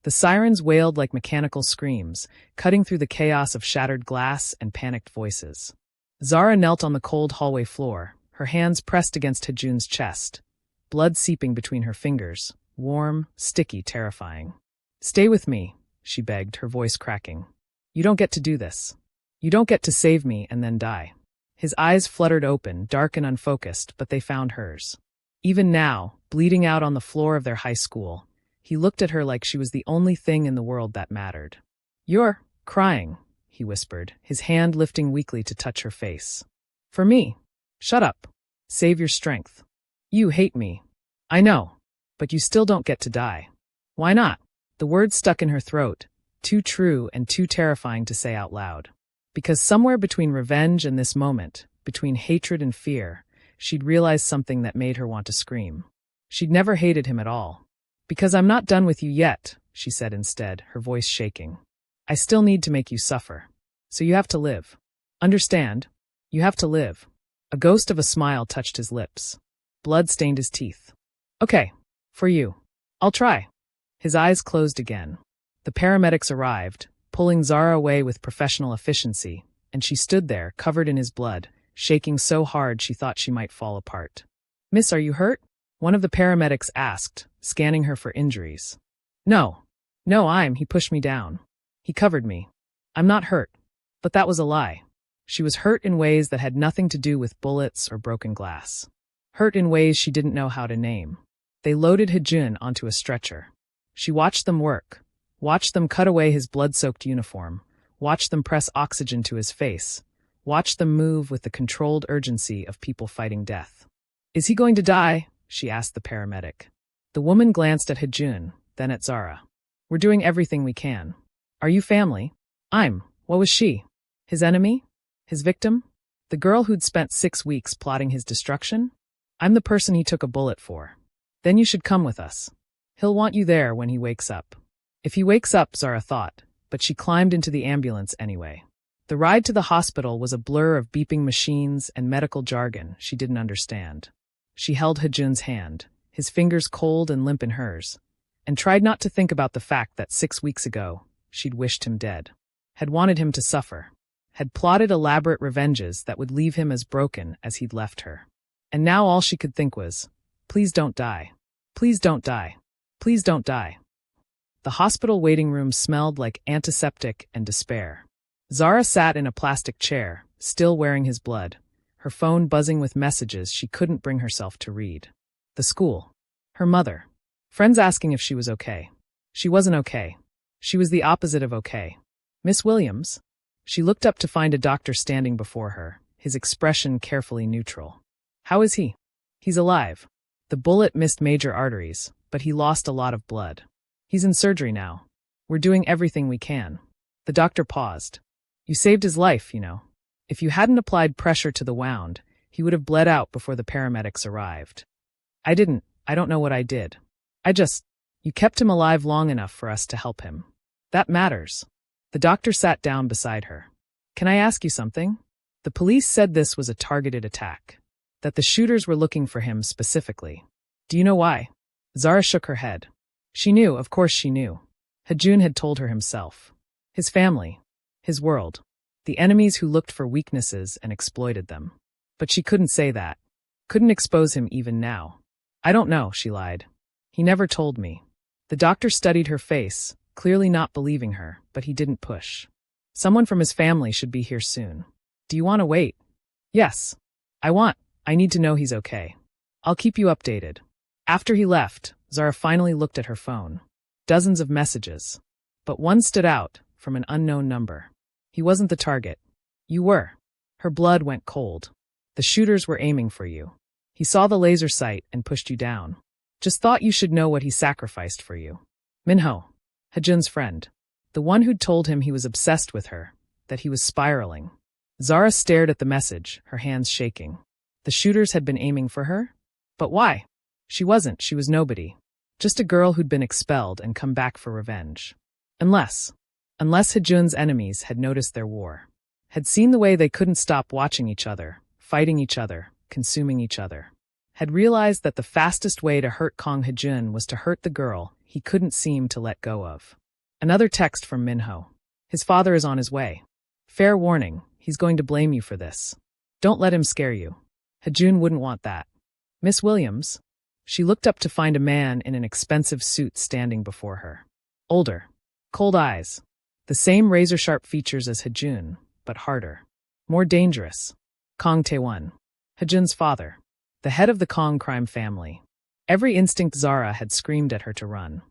The sirens wailed like mechanical screams, cutting through the chaos of shattered glass and panicked voices. Zara knelt on the cold hallway floor, her hands pressed against Hejun's chest, blood seeping between her fingers, warm, sticky, terrifying. "Stay with me," she begged, her voice cracking. "You don't get to do this. You don't get to save me and then die." His eyes fluttered open, dark and unfocused, but they found hers. Even now, bleeding out on the floor of their high school, he looked at her like she was the only thing in the world that mattered. "You're crying," he whispered, his hand lifting weakly to touch her face. "For me. Shut up. Save your strength. You hate me. I know. But you still don't get to die." "Why not?" The words stuck in her throat, too true and too terrifying to say out loud. Because somewhere between revenge and this moment, between hatred and fear, she'd realized something that made her want to scream. She'd never hated him at all. "Because I'm not done with you yet," she said instead, her voice shaking. "I still need to make you suffer. So you have to live. Understand? You have to live." A ghost of a smile touched his lips. Blood stained his teeth. "Okay. For you. I'll try." His eyes closed again. The paramedics arrived, pulling Zara away with professional efficiency, and she stood there, covered in his blood, shaking so hard she thought she might fall apart. "Miss, are you hurt?" one of the paramedics asked, scanning her for injuries. No, he pushed me down. He covered me. I'm not hurt." But that was a lie. She was hurt in ways that had nothing to do with bullets or broken glass. Hurt in ways she didn't know how to name. They loaded Hejun onto a stretcher. She watched them work, watched them cut away his blood-soaked uniform, watched them press oxygen to his face, watched them move with the controlled urgency of people fighting death. "Is he going to die?" she asked the paramedic. The woman glanced at Hejun, then at Zara. "We're doing everything we can. Are you family?" What was she? His enemy? His victim? The girl who'd spent 6 weeks plotting his destruction? "I'm the person he took a bullet for." "Then you should come with us. He'll want you there when he wakes up." If he wakes up, Zara thought, but she climbed into the ambulance anyway. The ride to the hospital was a blur of beeping machines and medical jargon she didn't understand. She held Hejun's hand, his fingers cold and limp in hers, and tried not to think about the fact that 6 weeks ago, she'd wished him dead, had wanted him to suffer, had plotted elaborate revenges that would leave him as broken as he'd left her. And now all she could think was, "Please don't die. Please don't die. Please don't die." The hospital waiting room smelled like antiseptic and despair. Zara sat in a plastic chair, still wearing his blood, her phone buzzing with messages she couldn't bring herself to read. The school. Her mother. Friends asking if she was okay. She wasn't okay. She was the opposite of okay. "Miss Williams?" She looked up to find a doctor standing before her, his expression carefully neutral. "How is he?" "He's alive. The bullet missed major arteries, but he lost a lot of blood. He's in surgery now. We're doing everything we can." The doctor paused. "You saved his life, you know. If you hadn't applied pressure to the wound, he would have bled out before the paramedics arrived." I don't know what I did. You kept him alive long enough for us to help him. That matters." The doctor sat down beside her. "Can I ask you something?" The police said this was a targeted attack, that the shooters were looking for him specifically. "Do you know why?" Zara shook her head. She knew, of course she knew. Hejun had told her himself. His family. His world. The enemies who looked for weaknesses and exploited them. But she couldn't say that. Couldn't expose him even now. "I don't know," she lied. "He never told me." The doctor studied her face, clearly not believing her, but he didn't push. "Someone from his family should be here soon. Do you want to wait?" "Yes. I need to know he's okay. I'll keep you updated." After he left, Zara finally looked at her phone. Dozens of messages. But one stood out, from an unknown number. He wasn't the target. You were. Her blood went cold. The shooters were aiming for you. He saw the laser sight and pushed you down. Just thought you should know what he sacrificed for you. Minho. Hejun's friend. The one who'd told him he was obsessed with her, that he was spiraling. Zara stared at the message, her hands shaking. The shooters had been aiming for her? But why? She was nobody. Just a girl who'd been expelled and come back for revenge. Unless Hejun's enemies had noticed their war. Had seen the way they couldn't stop watching each other, fighting each other, consuming each other. Had realized that the fastest way to hurt Kang Hejun was to hurt the girl he couldn't seem to let go of. Another text from Minho. His father is on his way. Fair warning, he's going to blame you for this. Don't let him scare you. Hajun wouldn't want that. Miss Williams? She looked up to find a man in an expensive suit standing before her. Older. Cold eyes. The same razor-sharp features as Hajun, but harder. More dangerous. Kong Tai-won. Hajun's father. The head of the Kong crime family. Every instinct Zara had screamed at her to run.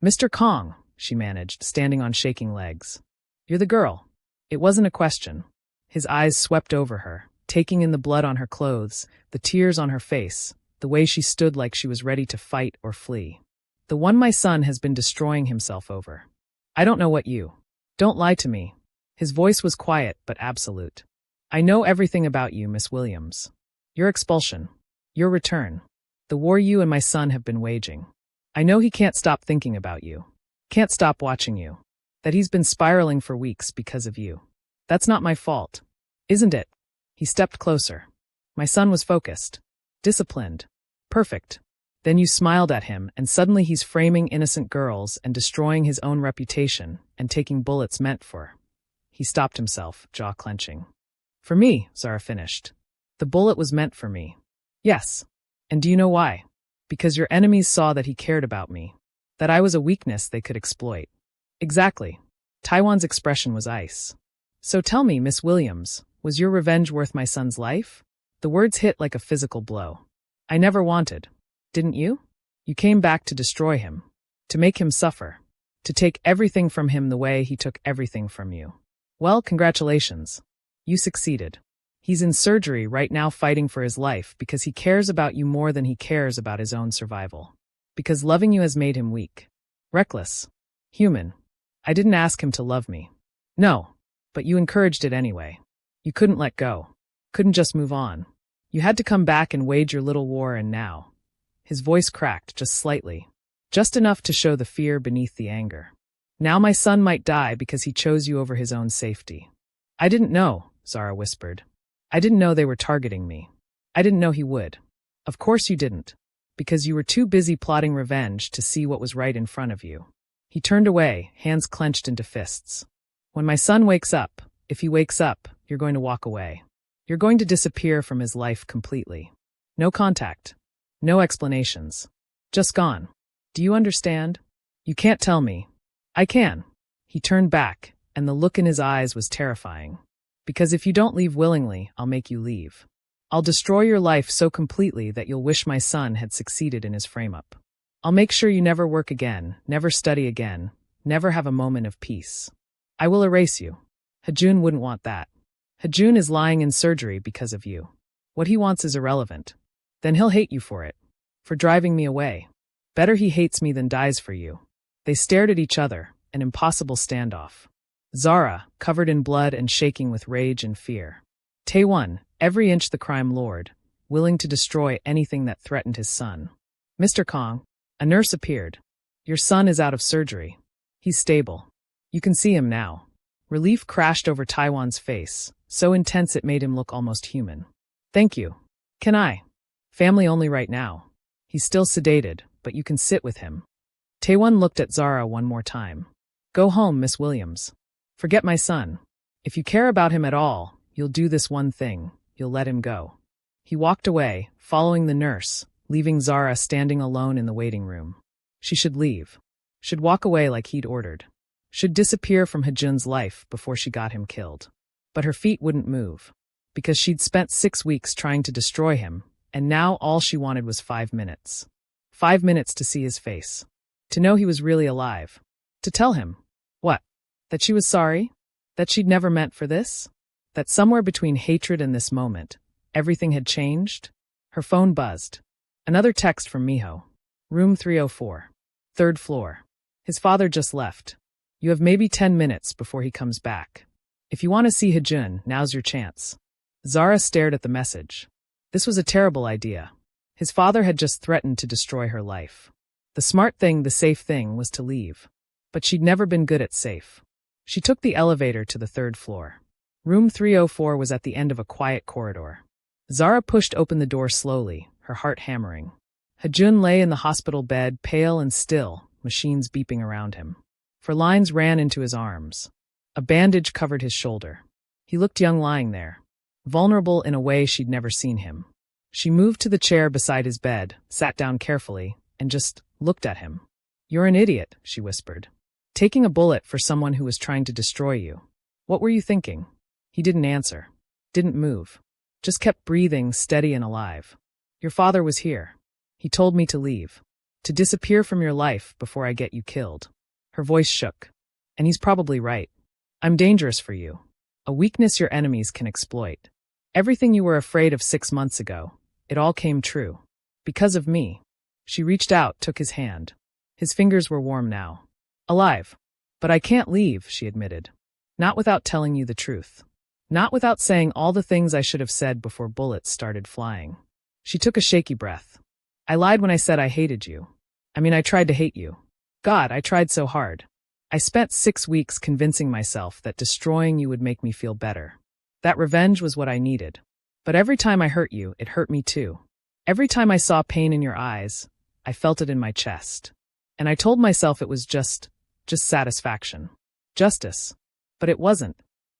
Mr. Kong, she managed, standing on shaking legs. You're the girl. It wasn't a question. His eyes swept over her, taking in the blood on her clothes, the tears on her face, the way she stood like she was ready to fight or flee. The one my son has been destroying himself over. I don't know what you. Don't lie to me. His voice was quiet but absolute. I know everything about you, Miss Williams. Your expulsion. Your return. The war you and my son have been waging. I know he can't stop thinking about you. Can't stop watching you. That he's been spiraling for weeks because of you. That's not my fault. Isn't it? He stepped closer. My son was focused. Disciplined. Perfect. Then you smiled at him, and suddenly he's framing innocent girls and destroying his own reputation and taking bullets meant for. He stopped himself, jaw clenching. For me, Zara finished. The bullet was meant for me. Yes. And do you know why? Because your enemies saw that he cared about me. That I was a weakness they could exploit. Exactly. Tai-won's expression was ice. So tell me, Miss Williams, was your revenge worth my son's life? The words hit like a physical blow. I never wanted. Didn't you? You came back to destroy him. To make him suffer. To take everything from him the way he took everything from you. Well, congratulations. You succeeded. He's in surgery right now fighting for his life because he cares about you more than he cares about his own survival. Because loving you has made him weak. Reckless. Human. I didn't ask him to love me. No. But you encouraged it anyway. You couldn't let go. Couldn't just move on. You had to come back and wage your little war, and now. His voice cracked just slightly. Just enough to show the fear beneath the anger. Now my son might die because he chose you over his own safety. I didn't know, Zara whispered. I didn't know they were targeting me. I didn't know he would. Of course you didn't. Because you were too busy plotting revenge to see what was right in front of you. He turned away, hands clenched into fists. When my son wakes up, if he wakes up, you're going to walk away. You're going to disappear from his life completely. No contact. No explanations. Just gone. Do you understand? You can't tell me. I can. He turned back, and the look in his eyes was terrifying. Because if you don't leave willingly, I'll make you leave. I'll destroy your life so completely that you'll wish my son had succeeded in his frame-up. I'll make sure you never work again, never study again, never have a moment of peace. I will erase you. Hajun wouldn't want that. Hajun is lying in surgery because of you. What he wants is irrelevant. Then he'll hate you for it. For driving me away. Better he hates me than dies for you. They stared at each other, an impossible standoff. Zara, covered in blood and shaking with rage and fear. Tai-won, every inch the crime lord, willing to destroy anything that threatened his son. Mr. Kong, a nurse appeared. Your son is out of surgery. He's stable. You can see him now. Relief crashed over Tai-won's face, so intense it made him look almost human. Thank you. Can I? Family only right now. He's still sedated, but you can sit with him. Tai-won looked at Zara one more time. Go home, Miss Williams. Forget my son. If you care about him at all, you'll do this one thing. You'll let him go. He walked away, following the nurse, leaving Zara standing alone in the waiting room. She should leave. Should walk away like he'd ordered. Should disappear from Hajun's life before she got him killed. But her feet wouldn't move. Because she'd spent 6 weeks trying to destroy him, and now all she wanted was 5 minutes. 5 minutes to see his face. To know he was really alive. To tell him. What? That she was sorry? That she'd never meant for this? That somewhere between hatred and this moment, everything had changed? Her phone buzzed. Another text from Miho. Room 304. 3rd floor. His father just left. You have maybe 10 minutes before he comes back. If you want to see Hajun, now's your chance. Zara stared at the message. This was a terrible idea. His father had just threatened to destroy her life. The smart thing, the safe thing, was to leave. But she'd never been good at safe. She took the elevator to the 3rd floor. Room 304 was at the end of a quiet corridor. Zara pushed open the door slowly, her heart hammering. Hajun lay in the hospital bed, pale and still, machines beeping around him. For lines ran into his arms. A bandage covered his shoulder. He looked young lying there, vulnerable in a way she'd never seen him. She moved to the chair beside his bed, sat down carefully, and just looked at him. "You're an idiot," she whispered. "Taking a bullet for someone who was trying to destroy you. What were you thinking?" He didn't answer. Didn't move. Just kept breathing, steady and alive. "Your father was here. He told me to leave. To disappear from your life before I get you killed." Her voice shook. "And he's probably right. I'm dangerous for you. A weakness your enemies can exploit. Everything you were afraid of 6 months ago, it all came true. Because of me." She reached out, took his hand. His fingers were warm now. "Alive. But I can't leave," she admitted. "Not without telling you the truth. Not without saying all the things I should have said before bullets started flying." She took a shaky breath. "I lied when I said I hated you. I tried to hate you. God, I tried so hard. I spent 6 weeks convincing myself that destroying you would make me feel better. That revenge was what I needed. But every time I hurt you, it hurt me too. Every time I saw pain in your eyes, I felt it in my chest. And I told myself it was just satisfaction. Justice. But it wasn't."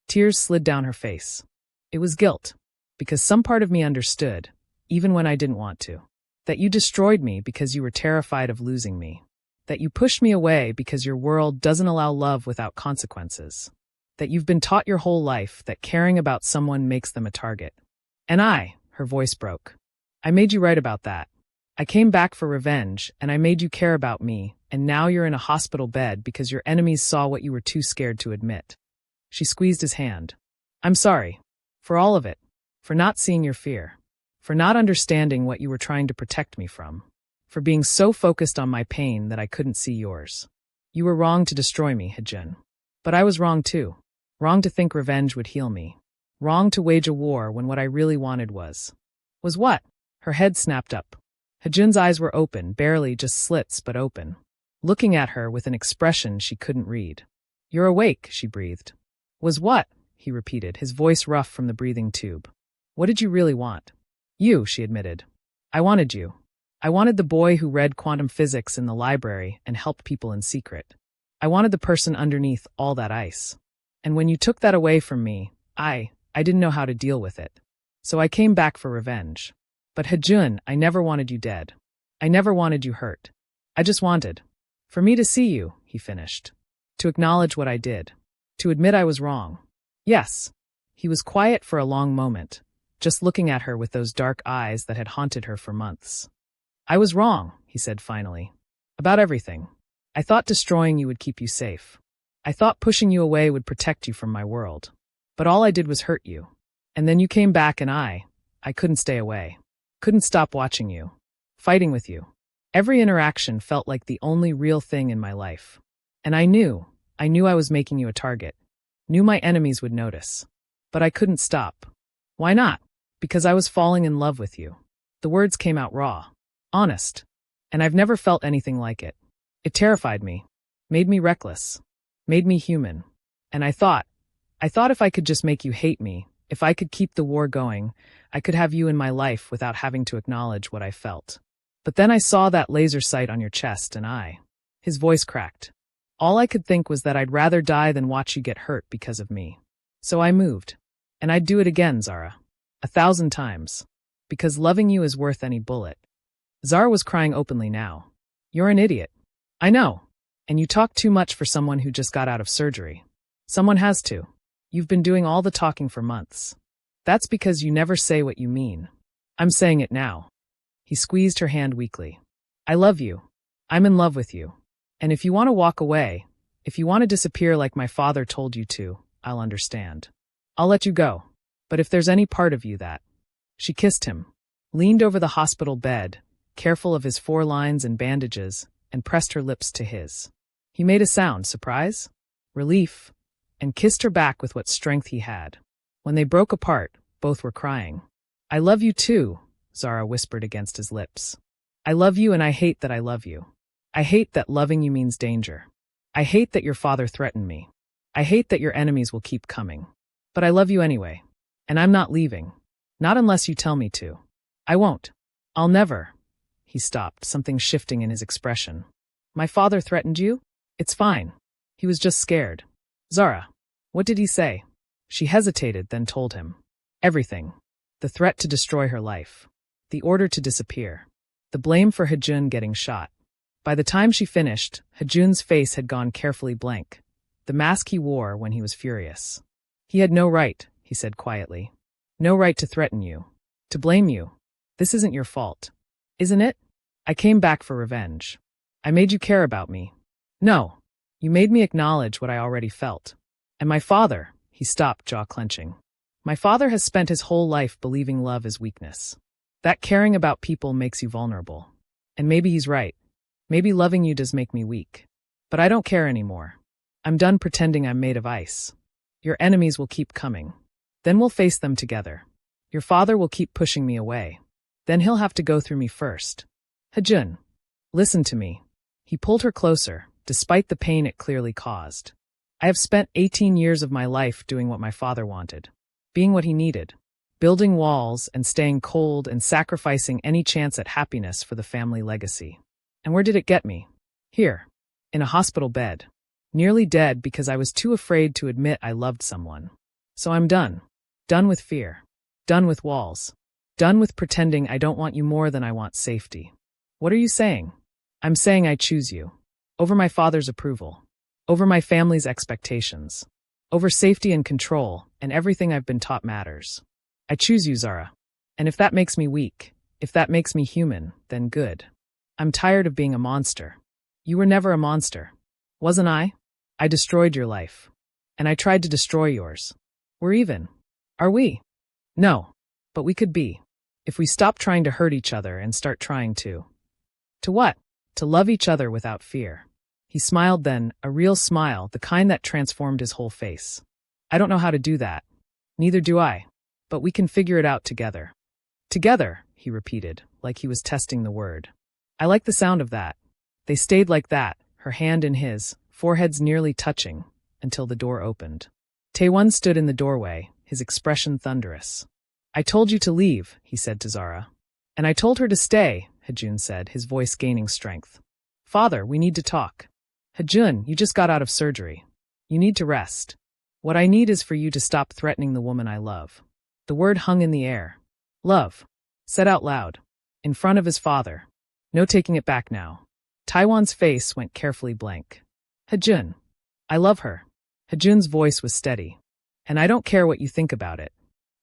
Tears slid down her face. "It was guilt. Because some part of me understood, even when I didn't want to. That you destroyed me because you were terrified of losing me. That you pushed me away because your world doesn't allow love without consequences. That you've been taught your whole life that caring about someone makes them a target. And her voice broke. I made you right about that. I came back for revenge, and I made you care about me, and now you're in a hospital bed because your enemies saw what you were too scared to admit." She squeezed his hand. "I'm sorry. For all of it. For not seeing your fear. For not understanding what you were trying to protect me from. For being so focused on my pain that I couldn't see yours. You were wrong to destroy me, Hejun. But I was wrong too. Wrong to think revenge would heal me. Wrong to wage a war when what I really wanted was what?" Her head snapped up. Hejun's eyes were open, barely just slits, but open. Looking at her with an expression she couldn't read. "You're awake," she breathed. "Was what?" he repeated, his voice rough from the breathing tube. "What did you really want?" "You," she admitted. "I wanted you. I wanted the boy who read quantum physics in the library and helped people in secret. I wanted the person underneath all that ice. And when you took that away from me, I didn't know how to deal with it. So I came back for revenge. But Hejun, I never wanted you dead. I never wanted you hurt. I just wanted for me to see you," he finished. "To acknowledge what I did. To admit I was wrong. Yes." He was quiet for a long moment, just looking at her with those dark eyes that had haunted her for months. "I was wrong," he said finally. "About everything. I thought destroying you would keep you safe. I thought pushing you away would protect you from my world. But all I did was hurt you. And then you came back and I couldn't stay away. Couldn't stop watching you. Fighting with you. Every interaction felt like the only real thing in my life. And I knew I was making you a target. Knew my enemies would notice. But I couldn't stop. Why not? Because I was falling in love with you." The words came out raw. Honest. And I've never felt anything like it. It terrified me. Made me reckless. Made me human. And I thought if I could just make you hate me, if I could keep the war going, I could have you in my life without having to acknowledge what I felt. But then I saw that laser sight on your chest and his voice cracked. All I could think was that I'd rather die than watch you get hurt because of me. So I moved. And I'd do it again, Zara. 1,000 times. Because loving you is worth any bullet. Zara was crying openly now. "You're an idiot. I know. And you talk too much for someone who just got out of surgery. Someone has to. You've been doing all the talking for months. That's because you never say what you mean. I'm saying it now." He squeezed her hand weakly. "I love you. I'm in love with you. And if you want to walk away, if you want to disappear like my father told you to, I'll understand. I'll let you go. But if there's any part of you that..." She kissed him, leaned over the hospital bed, careful of his 4 lines and bandages, and pressed her lips to his. He made a sound, surprise, relief, and kissed her back with what strength he had. When they broke apart, both were crying. "I love you too," Zara whispered against his lips. "I love you and I hate that I love you. I hate that loving you means danger. I hate that your father threatened me. I hate that your enemies will keep coming. But I love you anyway. And I'm not leaving. Not unless you tell me to. I won't. I'll never." He stopped, something shifting in his expression. My father threatened you? It's fine. He was just scared. Zara, what did he say? She hesitated, then told him. Everything. The threat to destroy her life. The order to disappear. The blame for Hejun getting shot. By the time she finished, Hejun's face had gone carefully blank, the mask he wore when he was furious. He had no right, he said quietly. No right to threaten you. To blame you. This isn't your fault. Isn't it? I came back for revenge. I made you care about me. No. You made me acknowledge what I already felt. And my father, he stopped, jaw clenching. My father has spent his whole life believing love is weakness. That caring about people makes you vulnerable. And maybe he's right. Maybe loving you does make me weak. But I don't care anymore. I'm done pretending I'm made of ice. Your enemies will keep coming. Then we'll face them together. Your father will keep pushing me away. Then he'll have to go through me first. Hejun, listen to me. He pulled her closer, despite the pain it clearly caused. I have spent 18 years of my life doing what my father wanted. Being what he needed. Building walls and staying cold and sacrificing any chance at happiness for the family legacy. And where did it get me? Here. In a hospital bed. Nearly dead because I was too afraid to admit I loved someone. So I'm done. Done with fear. Done with walls. Done with pretending I don't want you more than I want safety. What are you saying? I'm saying I choose you. Over my father's approval. Over my family's expectations. Over safety and control, and everything I've been taught matters. I choose you, Zara. And if that makes me weak, if that makes me human, then good. I'm tired of being a monster. You were never a monster. Wasn't I? I destroyed your life. And I tried to destroy yours. We're even. Are we? No. But we could be. If we stop trying to hurt each other and start trying to. To what? To love each other without fear. He smiled then, a real smile, the kind that transformed his whole face. I don't know how to do that. Neither do I. But we can figure it out together. Together, he repeated, like he was testing the word. I like the sound of that. They stayed like that, her hand in his, foreheads nearly touching, until the door opened. Tai-won stood in the doorway, his expression thunderous. I told you to leave, he said to Zara. And I told her to stay, Hejun said, his voice gaining strength. Father, we need to talk. Hejun, you just got out of surgery. You need to rest. What I need is for you to stop threatening the woman I love. The word hung in the air. Love. Said out loud. In front of his father. No taking it back now. Tai-won's face went carefully blank. Hejun. I love her. Hejun's voice was steady. And I don't care what you think about it.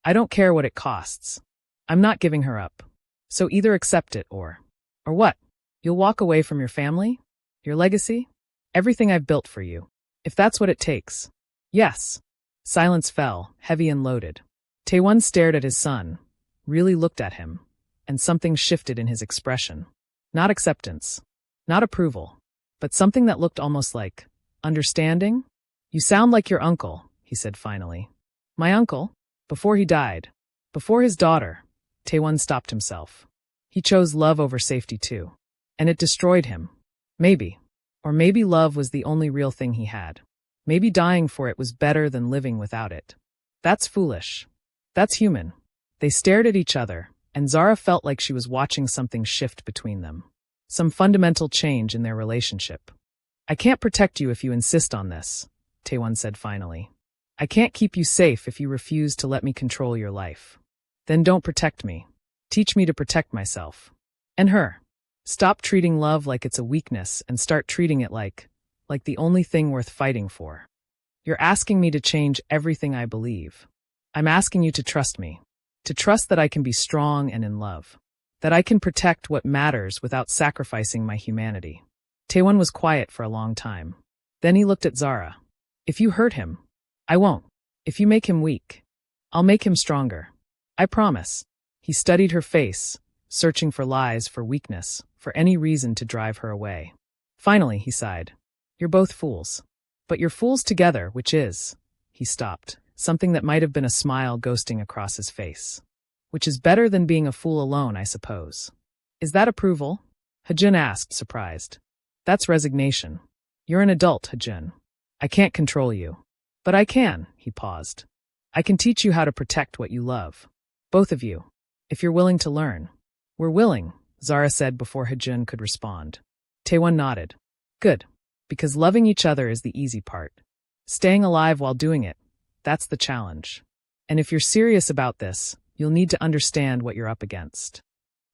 I don't care what it costs. I'm not giving her up. So either accept it or what? You'll walk away from your family? Your legacy? Everything I've built for you. If that's what it takes. Yes. Silence fell, heavy and loaded. Tai-won stared at his son, really looked at him, and something shifted in his expression. Not acceptance. Not approval. But something that looked almost like understanding? You sound like your uncle, he said finally. My uncle? Before he died. Before his daughter. Tai-won stopped himself. He chose love over safety too. And it destroyed him. Maybe. Or maybe love was the only real thing he had. Maybe dying for it was better than living without it. That's foolish. That's human. They stared at each other, and Zara felt like she was watching something shift between them. Some fundamental change in their relationship. I can't protect you if you insist on this, Tai-won said finally. I can't keep you safe if you refuse to let me control your life. Then don't protect me. Teach me to protect myself. And her. Stop treating love like it's a weakness and start treating it like the only thing worth fighting for. You're asking me to change everything I believe. I'm asking you to trust me. To trust that I can be strong and in love. That I can protect what matters without sacrificing my humanity. Tai-won was quiet for a long time. Then he looked at Zara. If you hurt him, I won't. If you make him weak, I'll make him stronger. I promise. He studied her face, searching for lies, for weakness, for any reason to drive her away. Finally, he sighed. You're both fools. But you're fools together, which is... He stopped, something that might have been a smile ghosting across his face. Which is better than being a fool alone, I suppose. Is that approval? Hejun asked, surprised. That's resignation. You're an adult, Hejun. I can't control you. But I can, he paused. I can teach you how to protect what you love. Both of you. If you're willing to learn. We're willing, Zara said before Hejun could respond. Tai-won nodded. Good. Because loving each other is the easy part. Staying alive while doing it, that's the challenge. And if you're serious about this, you'll need to understand what you're up against.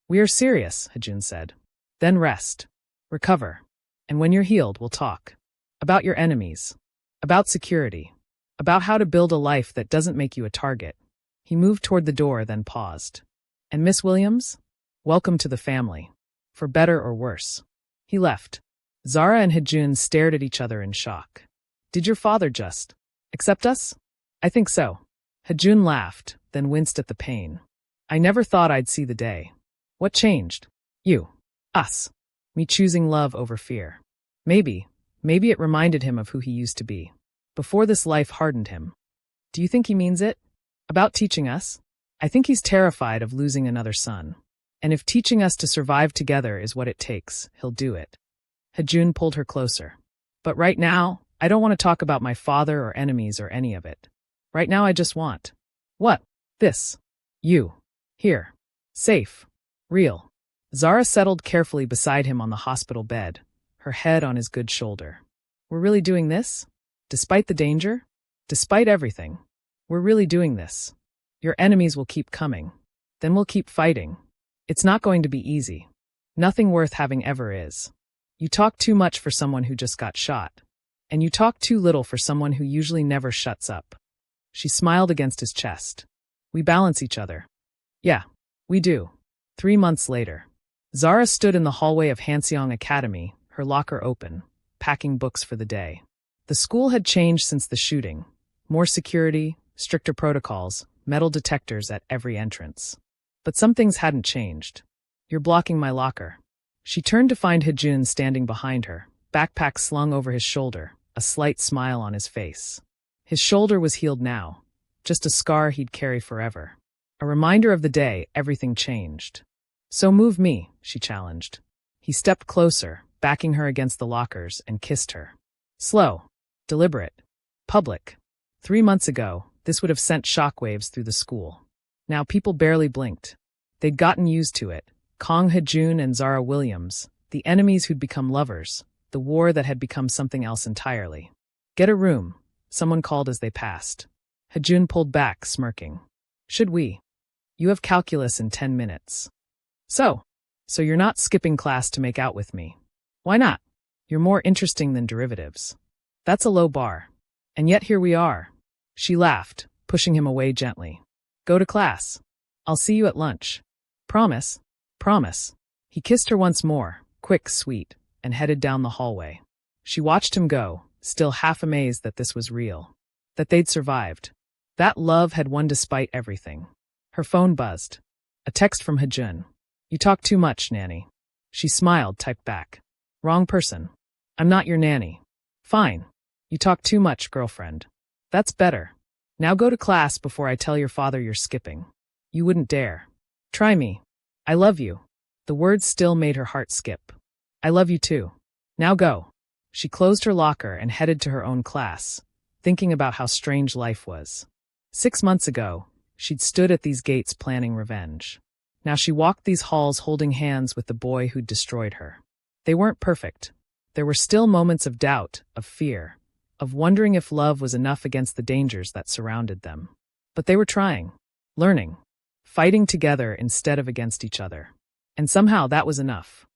We are serious, Hajun said. Then rest. Recover. And when you're healed, we'll talk. About your enemies. About security. About how to build a life that doesn't make you a target. He moved toward the door, then paused. And Miss Williams? Welcome to the family. For better or worse. He left. Zara and Hajun stared at each other in shock. Did your father just accept us? I think so. Hajun laughed, then winced at the pain. I never thought I'd see the day. What changed? You. Us. Me choosing love over fear. Maybe it reminded him of who he used to be. Before this life hardened him. Do you think he means it? About teaching us? I think he's terrified of losing another son. And if teaching us to survive together is what it takes, he'll do it. Hajun pulled her closer. But right now, I don't want to talk about my father or enemies or any of it. Right now I just want. What? This. You. Here. Safe. Real. Zara settled carefully beside him on the hospital bed, her head on his good shoulder. We're really doing this? Despite the danger? Despite everything. We're really doing this. Your enemies will keep coming. Then we'll keep fighting. It's not going to be easy. Nothing worth having ever is. You talk too much for someone who just got shot. And you talk too little for someone who usually never shuts up. She smiled against his chest. We balance each other. Yeah, we do. 3 months later. Zara stood in the hallway of Hanseong Academy, her locker open, packing books for the day. The school had changed since the shooting. More security, stricter protocols, metal detectors at every entrance. But some things hadn't changed. You're blocking my locker. She turned to find Hajun standing behind her, backpack slung over his shoulder, a slight smile on his face. His shoulder was healed now, just a scar he'd carry forever. A reminder of the day everything changed. So move me, she challenged. He stepped closer, backing her against the lockers, and kissed her. Slow, deliberate, public. 3 months ago, this would have sent shockwaves through the school. Now people barely blinked. They'd gotten used to it. Kong Hajun and Zara Williams, the enemies who'd become lovers, the war that had become something else entirely. Get a room, someone called as they passed. Hajun pulled back, smirking. Should we? You have calculus in 10 minutes. So you're not skipping class to make out with me. Why not? You're more interesting than derivatives. That's a low bar. And yet here we are. She laughed, pushing him away gently. Go to class. I'll see you at lunch. Promise? Promise. He kissed her once more, quick, sweet, and headed down the hallway. She watched him go, still half amazed that this was real. That they'd survived. That love had won despite everything. Her phone buzzed. A text from Hajun. You talk too much, nanny. She smiled, typed back. Wrong person. I'm not your nanny. Fine. You talk too much, girlfriend. That's better. Now go to class before I tell your father you're skipping. You wouldn't dare. Try me. I love you. The words still made her heart skip. I love you too. Now go. She closed her locker and headed to her own class, thinking about how strange life was. 6 months ago, she'd stood at these gates planning revenge. Now she walked these halls holding hands with the boy who'd destroyed her. They weren't perfect. There were still moments of doubt, of fear, of wondering if love was enough against the dangers that surrounded them. But they were trying, learning, fighting together instead of against each other. And somehow that was enough.